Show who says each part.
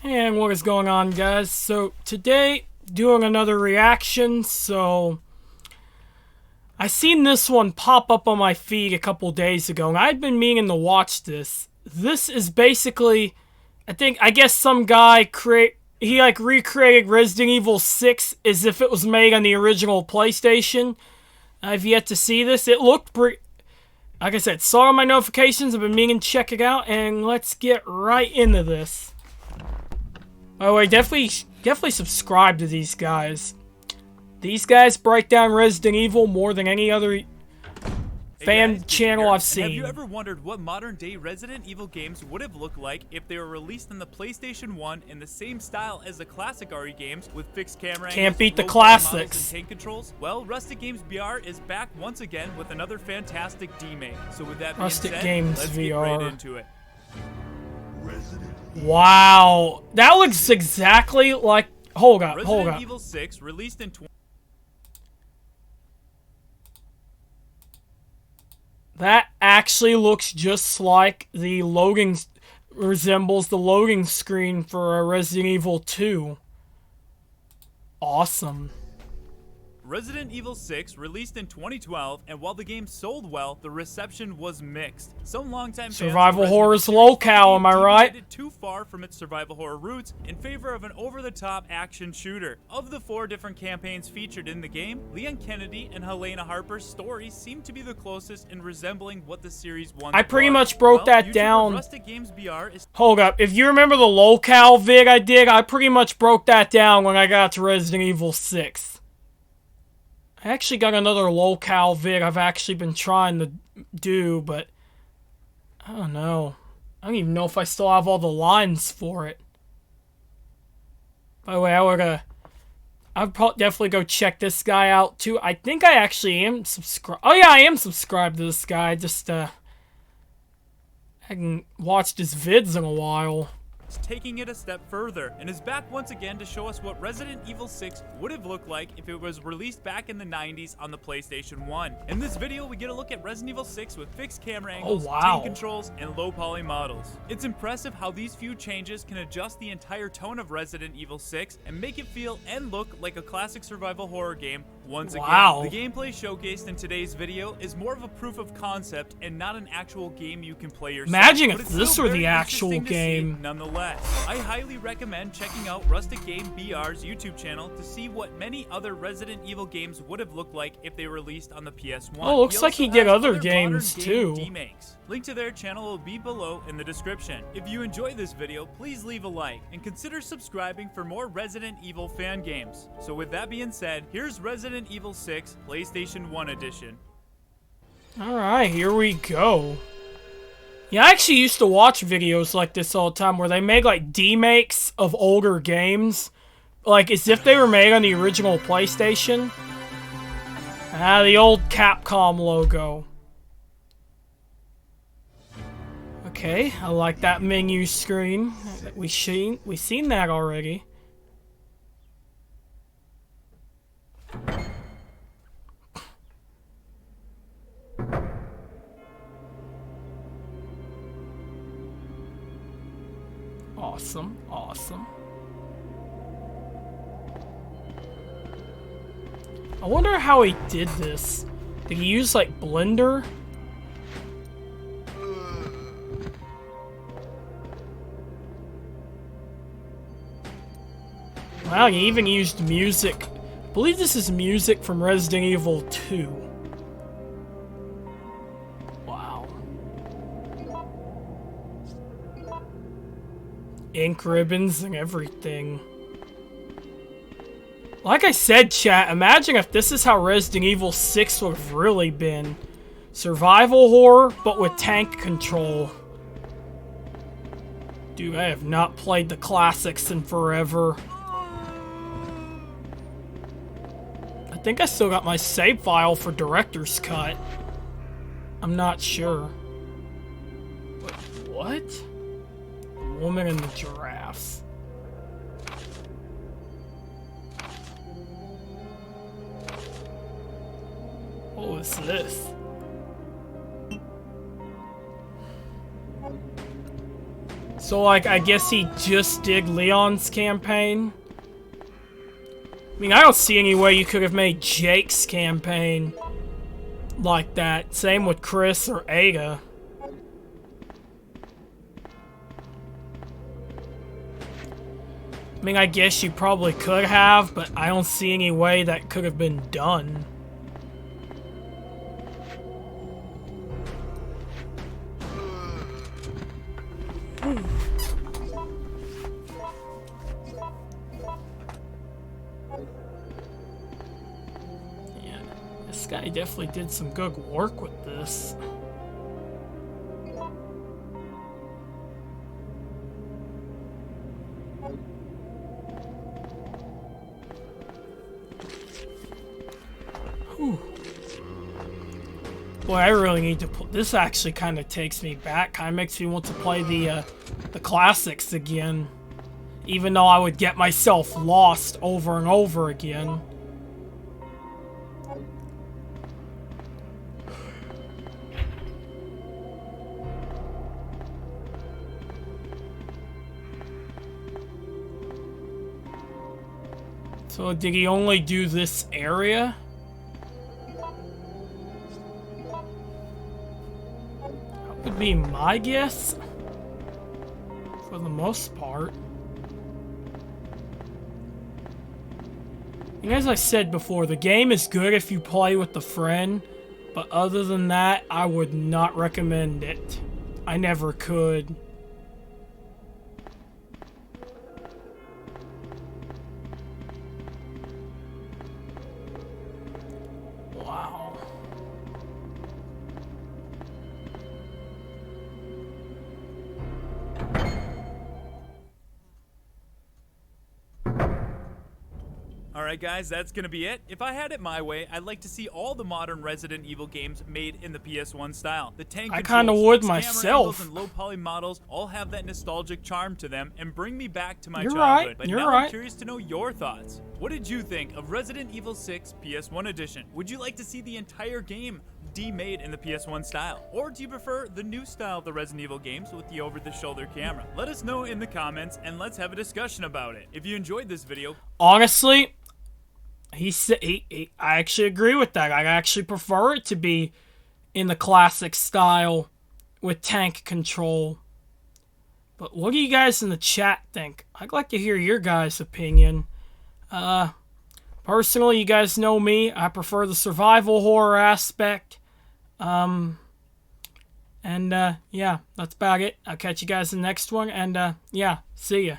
Speaker 1: And what is going on, guys? So today, doing another reaction. So I seen this one pop up on my feed a couple days ago, and I'd been meaning to watch this. This is basically, I guess some guy recreated Resident Evil 6 as if it was made on the original PlayStation. I've yet to see this. It looked pretty. Like I said, saw my notifications. I've been meaning to check it out, and let's get right into this. By the way, definitely subscribe to these guys. These guys break down Resident Evil more than any other fan channel I've seen.
Speaker 2: Have you ever wondered what modern-day Resident Evil games would have looked like if they were released on the PlayStation 1 in the same style as the classic RE games with fixed camera angles,
Speaker 1: can't beat the
Speaker 2: low
Speaker 1: classics,
Speaker 2: and tank controls? Well, Rustic Games VR is back once again with another fantastic demake. So with that being said, let's get right into it.
Speaker 1: Wow, that looks exactly like. Hold up.
Speaker 2: Resident Evil 6 released in.
Speaker 1: That actually looks just like the loading, resembles the loading screen for Resident Evil 2. Awesome.
Speaker 2: Resident Evil 6 released in 2012, and while the game sold well, the reception was mixed. Some longtime
Speaker 1: survival horror's locale, am I right?
Speaker 2: Deviated too far from its survival horror roots in favor of an over-the-top action shooter. Of the 4 different campaigns featured in the game, Leon Kennedy and Helena Harper's stories seem to be the closest in resembling what the series once was.
Speaker 1: I pretty much broke that down.
Speaker 2: Rustic Games VR is.
Speaker 1: Hold up, if you remember the locale vid I did, I pretty much broke that down when I got to Resident Evil 6. I actually got another locale vid I've actually been trying to do, but I don't know. I don't even know if I still have all the lines for it. By the way, I'd probably definitely go check this guy out too. I think I actually am subscribed. Oh yeah, I am subscribed to this guy. Just I haven't watched his vids in a while.
Speaker 2: Taking it a step further and is back once again to show us what Resident Evil 6 would have looked like if it was released back in the 90s on the PlayStation 1. In this video, we get a look at Resident Evil 6 with fixed camera angles, tank controls, and low poly models. It's impressive how these few changes can adjust the entire tone of Resident Evil 6 and make it feel and look like a classic survival horror game once again. The gameplay showcased in today's video is more of a proof of concept and not an actual game you can play yourself.
Speaker 1: Imagine if this were the actual game.
Speaker 2: Nonetheless, I highly recommend checking out Rustic Game BR's YouTube channel to see what many other Resident Evil games would have looked like if they were released on the PS1.
Speaker 1: Oh, looks like he did other games too.
Speaker 2: Link to their channel will be below in the description. If you enjoyed this video, please leave a like and consider subscribing for more Resident Evil fan games. So with that being said, here's Resident Evil 6 PlayStation 1 Edition.
Speaker 1: Alright, here we go. Yeah, I actually used to watch videos like this all the time where they make like demakes of older games, like as if they were made on the original PlayStation. Ah, the old Capcom logo. Okay, I like that menu screen. We've seen that already. Awesome, awesome. I wonder how he did this. Did he use like Blender? Wow, he even used music. I believe this is music from Resident Evil 2. Wow. Ink ribbons and everything. Like I said, chat, imagine if this is how Resident Evil 6 would have really been. Survival horror, but with tank control. Dude, I have not played the classics in forever. I think I still got my save file for Director's Cut. I'm not sure. Wait, what? Woman and the giraffes. What was this? So, like, I guess he just did Leon's campaign. I mean, I don't see any way you could have made Jake's campaign like that. Same with Chris or Ada. I mean, I guess you probably could have, but I don't see any way that could have been done. Yeah, this guy definitely did some good work with this. Boy, I really need to put this. Actually, kind of takes me back. Kind of makes me want to play the classics again, even though I would get myself lost over and over again. So, did he only do this area? Would be my guess, for the most part. And as I said before, the game is good if you play with a friend, but other than that, I would not recommend it. I never could. Wow.
Speaker 2: Alright guys, that's gonna be it. If I had it my way, I'd like to see all the modern Resident Evil games made in the PS1 style. The tank
Speaker 1: I kind of would myself.
Speaker 2: and low poly models all have that nostalgic charm to them and bring me back to my childhood.
Speaker 1: Right.
Speaker 2: But
Speaker 1: You're
Speaker 2: now
Speaker 1: right.
Speaker 2: I'm curious to know your thoughts. What did you think of Resident Evil 6 PS1 edition? Would you like to see the entire game demade in the PS1 style? Or do you prefer the new style of the Resident Evil games with the over-the-shoulder camera? Let us know in the comments and let's have a discussion about it. If you enjoyed this video,
Speaker 1: honestly, I actually agree with that. I actually prefer it to be in the classic style with tank control. But what do you guys in the chat think? I'd like to hear your guys' opinion. Personally, you guys know me. I prefer the survival horror aspect. Yeah, that's about it. I'll catch you guys in the next one. And, yeah, see ya.